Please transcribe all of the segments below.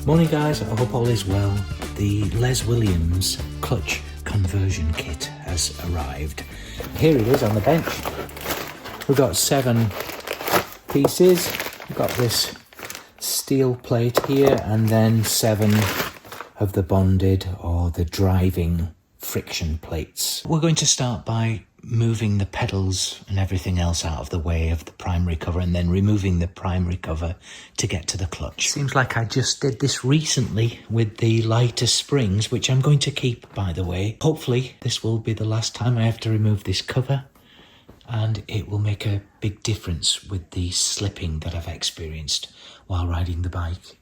Morning guys, I hope all is well. The Les Williams Clutch Conversion Kit has arrived. Here it is on the bench. We've got 7 pieces. We've got this steel plate here and then 7 of the bonded or the driving friction plates. We're going to start by moving the pedals and everything else out of the way of the primary cover and then removing the primary cover to get to the clutch. Seems like I just did this recently with the lighter springs, which I'm going to keep, by the way. Hopefully this will be the last time I have to remove this cover, and it will make a big difference with the slipping that I've experienced while riding the bike.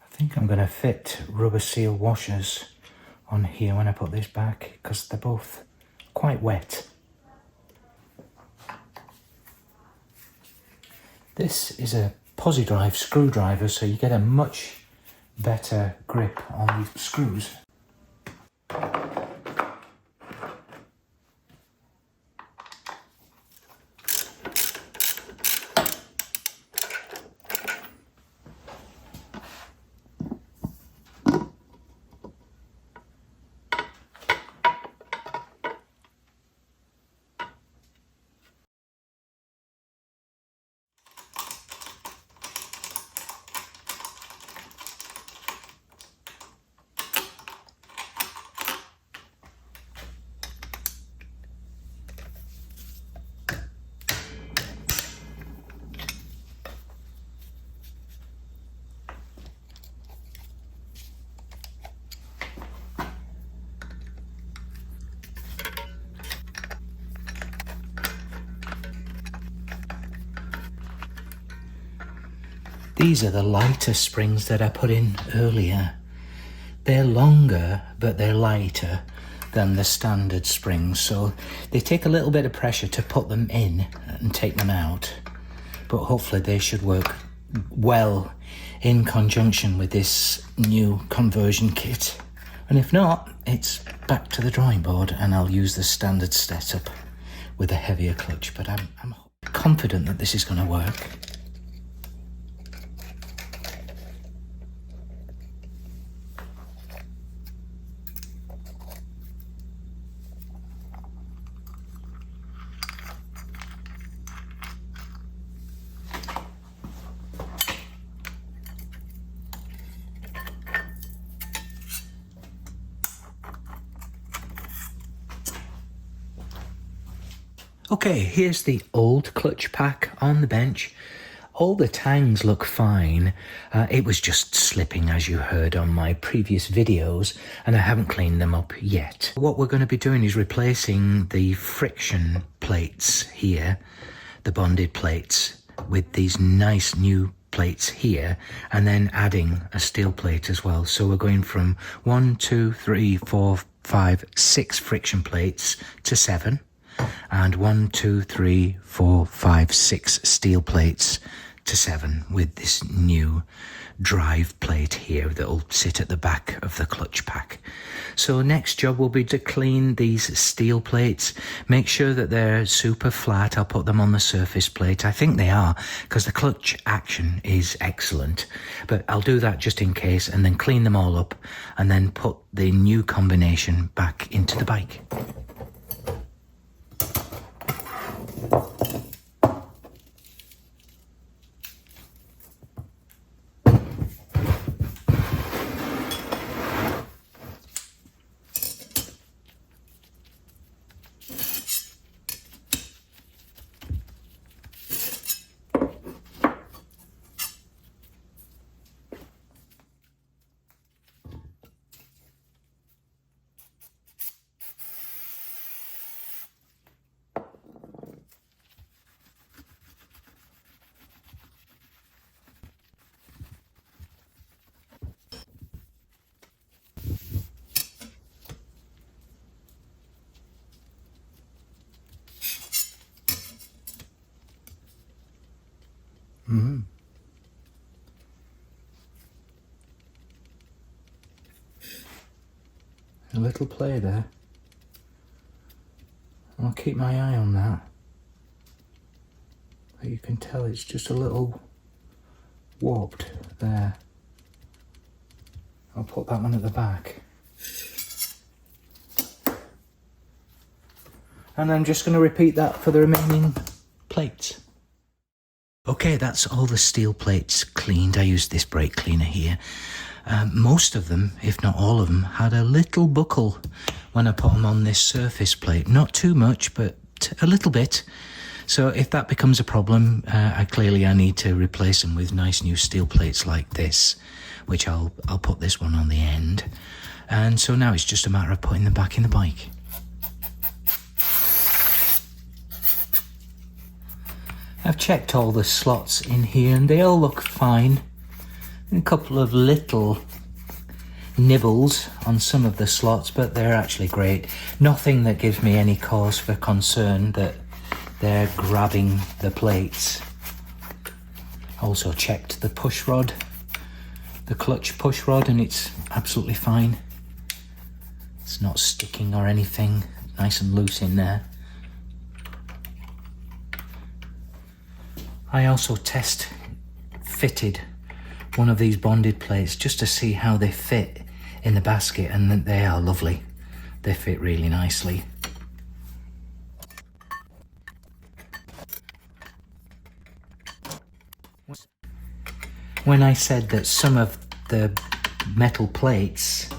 I think I'm going to fit rubber seal washers on here when I put this back because they're both quite wet. This is a posi-drive screwdriver, so you get a much better grip on the screws. These are the lighter springs that I put in earlier. They're longer, but they're lighter than the standard springs, so they take a little bit of pressure to put them in and take them out. But hopefully they should work well in conjunction with this new conversion kit. And if not, it's back to the drawing board and I'll use the standard setup with a heavier clutch. But I'm confident that this is going to work. Okay, here's the old clutch pack on the bench. All the tangs look fine. It was just slipping, as you heard on my previous videos, and I haven't cleaned them up yet. What we're going to be doing is replacing the friction plates here, the bonded plates, with these nice new plates here, and then adding a steel plate as well. So we're going from 1, 2, 3, 4, 5, 6 friction plates to 7. And 1, 2, 3, 4, 5, 6 steel plates to 7 with this new drive plate here that will sit at the back of the clutch pack. So next job will be to clean these steel plates, make sure that they're super flat. I'll put them on the surface plate. I think they are, because the clutch action is excellent, but I'll do that just in case, and then clean them all up and then put the new combination back into the bike. A little play there. I'll keep my eye on that. But you can tell it's just a little warped there. I'll put that one at the back. And I'm just going to repeat that for the remaining plates. Okay, that's all the steel plates cleaned. I used this brake cleaner here. Most of them, if not all of them, had a little buckle when I put them on this surface plate. Not too much, but a little bit. So if that becomes a problem, I need to replace them with nice new steel plates like this, which I'll put this one on the end. And so now it's just a matter of putting them back in the bike. I've checked all the slots in here and they all look fine. A couple of little nibbles on some of the slots, but they're actually great. Nothing that gives me any cause for concern that they're grabbing the plates. Also checked the push rod, the clutch push rod, and it's absolutely fine. It's not sticking or anything, nice and loose in there. I also test fitted one of these bonded plates just to see how they fit in the basket, and they are lovely. They fit really nicely. When I said that some of the metal plates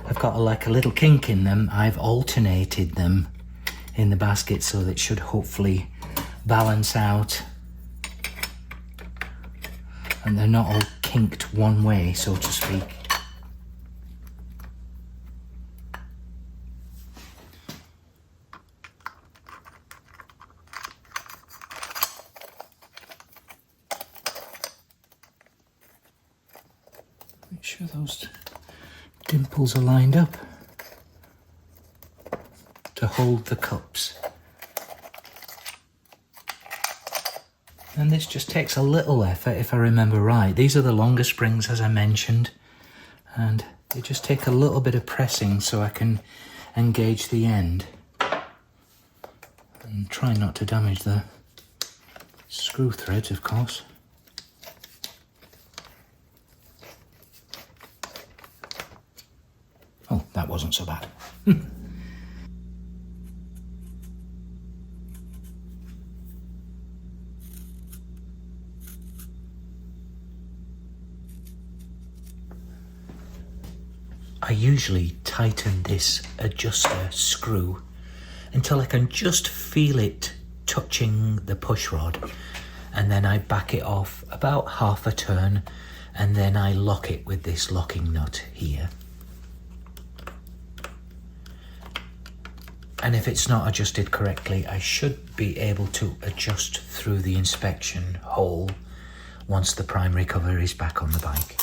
have got like a little kink in them, I've alternated them in the basket so that it should hopefully balance out. And they're not all kinked one way, so to speak. Make sure those dimples are lined up to hold the cups. And this just takes a little effort, if I remember right. These are the longer springs, as I mentioned, and they just take a little bit of pressing so I can engage the end and try not to damage the screw threads, of course. Oh, that wasn't so bad. I usually tighten this adjuster screw until I can just feel it touching the push rod, and then I back it off about half a turn, and then I lock it with this locking nut here. And if it's not adjusted correctly, I should be able to adjust through the inspection hole once the primary cover is back on the bike.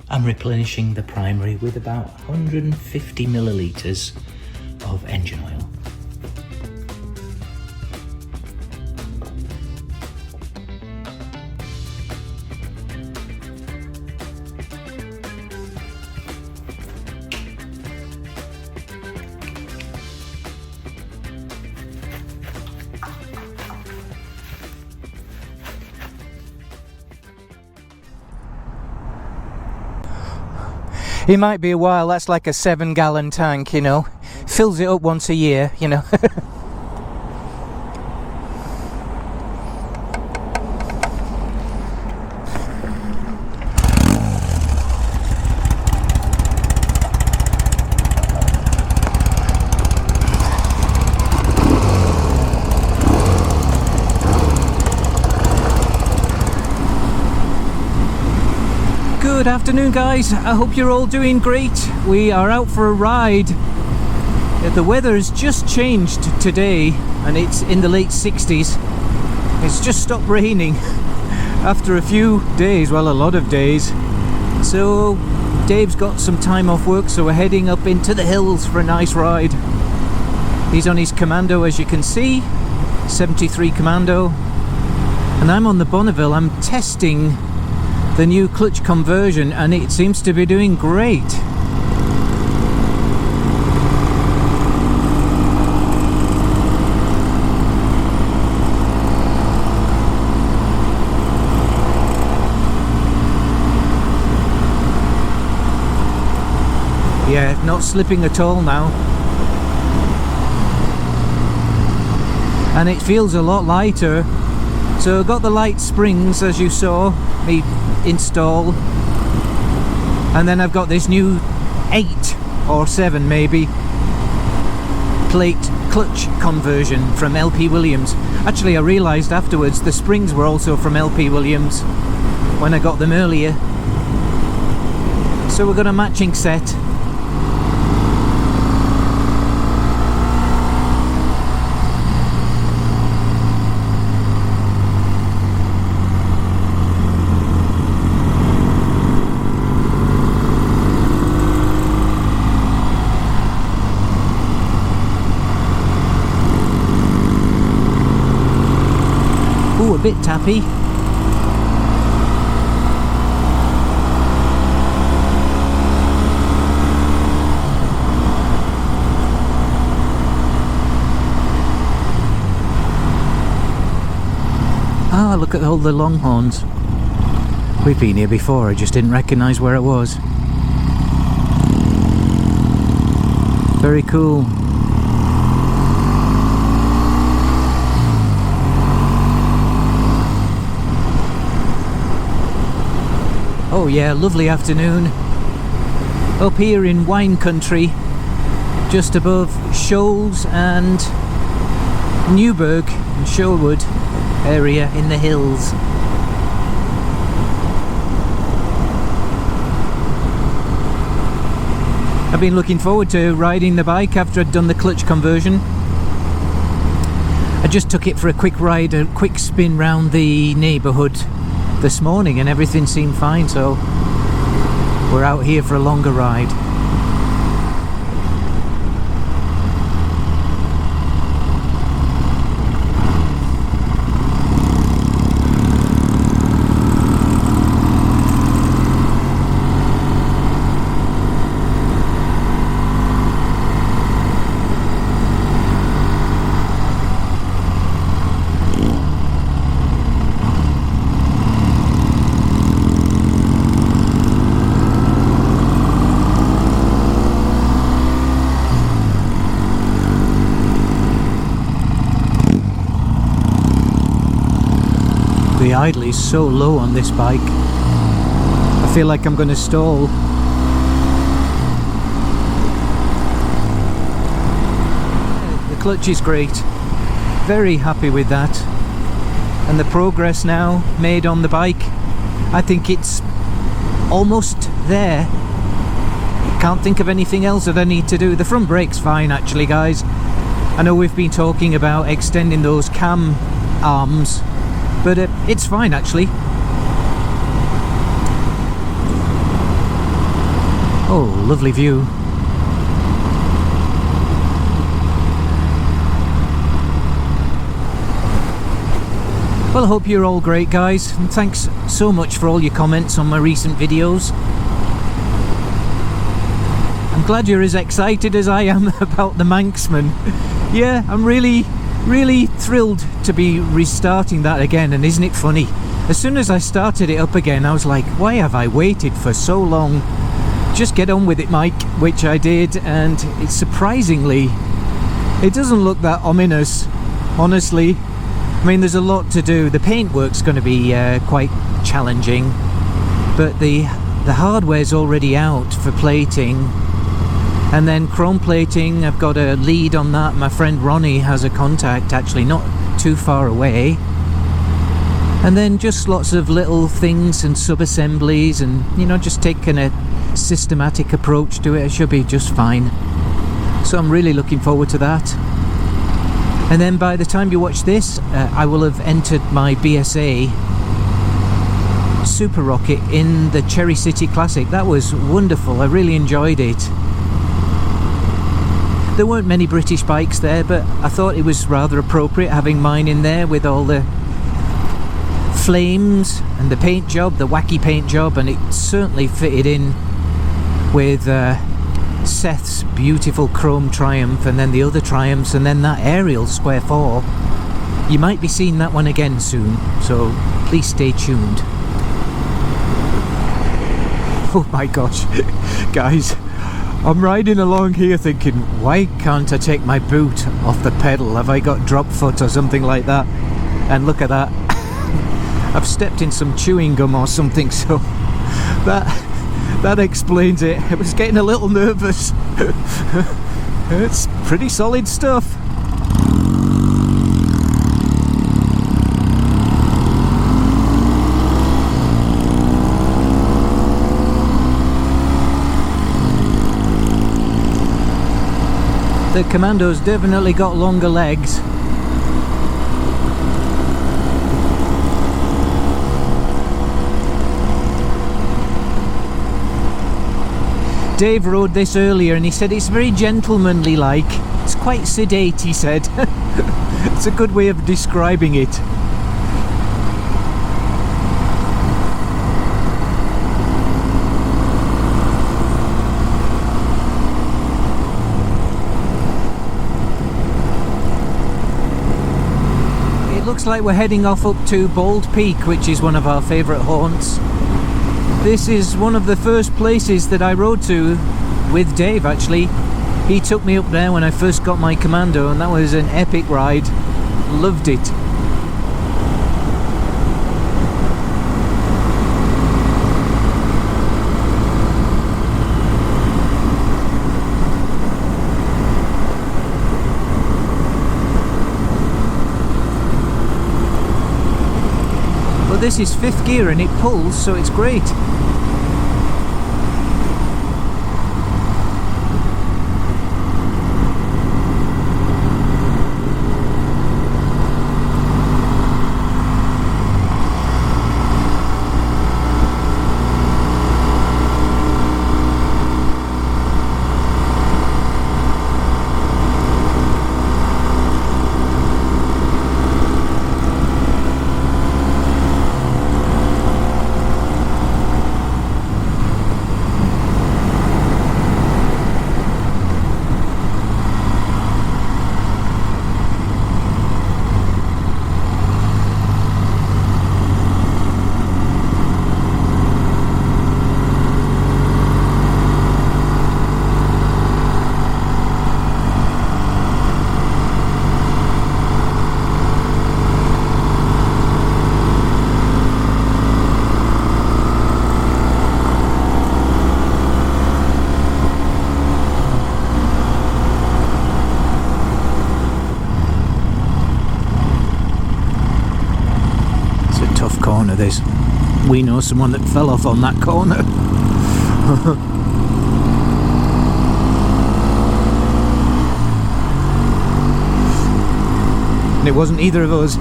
I'm replenishing the primary with about 150 millilitres of engine oil. It might be a while, that's like a 7-gallon tank, you know. Fills it up once a year, you know. Good afternoon, guys. I hope you're all doing great. We are out for a ride. The weather has just changed today and it's in the late 60s. It's just stopped raining after a few days, well, a lot of days. So Dave's got some time off work, so we're heading up into the hills for a nice ride. He's on his Commando, as you can see, 73 Commando, and I'm on the Bonneville. I'm testing the new clutch conversion and it seems to be doing great. Yeah, not slipping at all now. And it feels a lot lighter. So I've got the light springs, as you saw me install. And then I've got this new 8 or 7 maybe plate clutch conversion from LP Williams. Actually, I realised afterwards the springs were also from LP Williams when I got them earlier. So we've got a matching set. A bit tappy. Ah, look at all the longhorns. We've been here before, I just didn't recognise where it was. Very cool. Oh yeah, lovely afternoon. Up here in wine country, just above Shoals and Newburgh and Sherwood area in the hills. I've been looking forward to riding the bike after I'd done the clutch conversion. I just took it for a quick ride, a quick spin round the neighbourhood this morning and everything seemed fine, so we're out here for a longer ride. The idle is so low on this bike. I feel like I'm going to stall. The clutch is great. Very happy with that. And the progress now made on the bike, I think it's almost there. Can't think of anything else that I need to do. The front brake's fine actually, guys. I know we've been talking about extending those cam arms, but it's fine actually. Oh, lovely view. Well, I hope you're all great, guys, and thanks so much for all your comments on my recent videos. I'm glad you're as excited as I am about the Manxman. Yeah, I'm really thrilled to be restarting that again, and isn't it funny? As soon as I started it up again, I was like, why have I waited for so long? Just get on with it, Mike, which I did, and it's surprisingly, it doesn't look that ominous, honestly. I mean, there's a lot to do. The paintwork's going to be quite challenging, but the hardware's already out for plating. And then chrome plating, I've got a lead on that. My friend Ronnie has a contact actually not too far away. And then just lots of little things and sub-assemblies, and you know, just taking a systematic approach to it. It should be just fine. So I'm really looking forward to that. And then by the time you watch this, I will have entered my BSA Super Rocket in the Cherry City Classic. That was wonderful. I really enjoyed it. There weren't many British bikes there, but I thought it was rather appropriate having mine in there with all the flames and the paint job, the wacky paint job, and it certainly fitted in with Seth's beautiful chrome Triumph, and then the other Triumphs, and then that aerial Square 4. You might be seeing that one again soon, so please stay tuned. Oh my gosh, guys, I'm riding along here thinking, why can't I take my boot off the pedal? Have I got drop foot or something like that? And look at that. I've stepped in some chewing gum or something, so that explains it. I was getting a little nervous. It's pretty solid stuff. The Commando's definitely got longer legs. Dave rode this earlier and he said it's very gentlemanly like. It's quite sedate, he said. It's a good way of describing it. It looks like we're heading off up to Bald Peak, which is one of our favourite haunts. This is one of the first places that I rode to with Dave, actually. He took me up there when I first got my Commando, and that was an epic ride. Loved it. But this is 5th gear and it pulls, so it's great. Corner this. We know someone that fell off on that corner. And it wasn't either of us.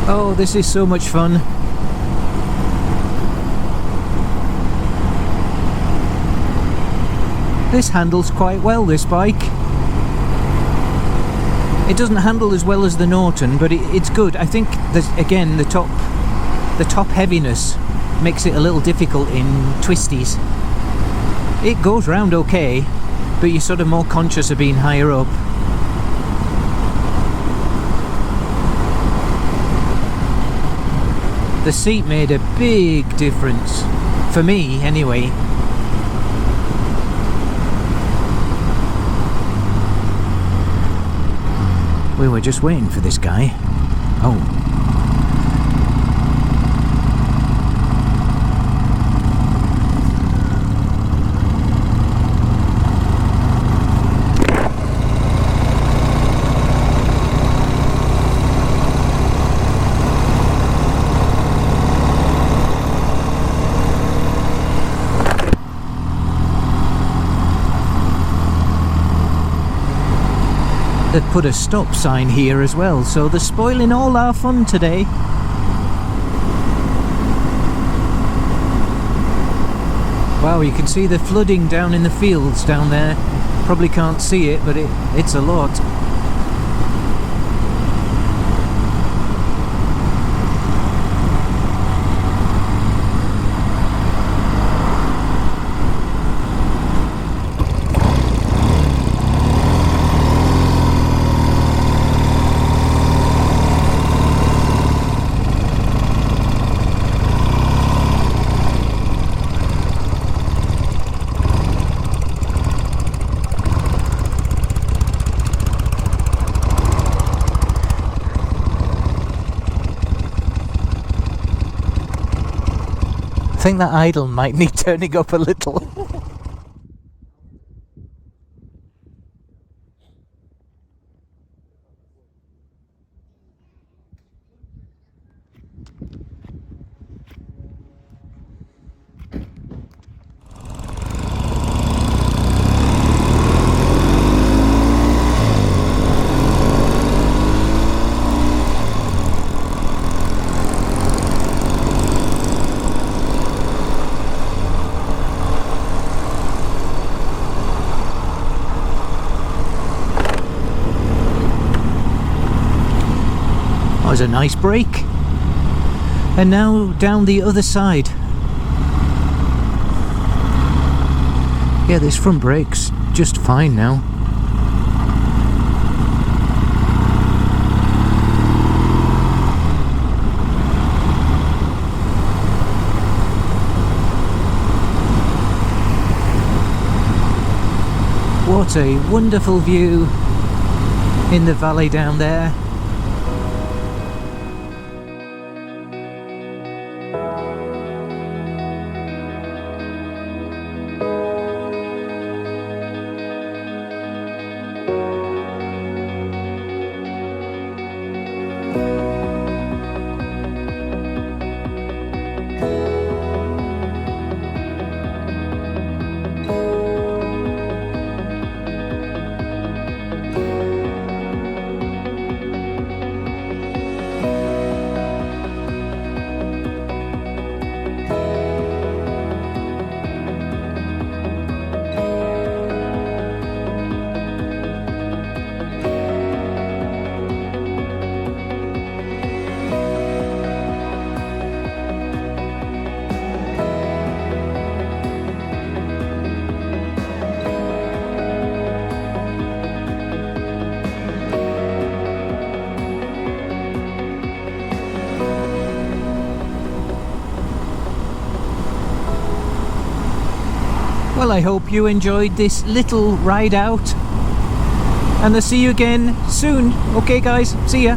Oh, this is so much fun. This handles quite well, this bike. It doesn't handle as well as the Norton, but it's good. I think that, again, the top heaviness makes it a little difficult in twisties. It goes round okay, but you're sort of more conscious of being higher up. The seat made a big difference. For me, anyway. We were just waiting for this guy. Oh. They've put a stop sign here as well, so they're spoiling all our fun today. Wow, you can see the flooding down in the fields down there. Probably can't see it, but it's a lot. I think that idle might need turning up a little. Was a nice break, and now down the other side. Yeah, this front brake's just fine now. What a wonderful view in the valley down there. Well, I hope you enjoyed this little ride out, and I'll see you again soon. Okay guys, see ya.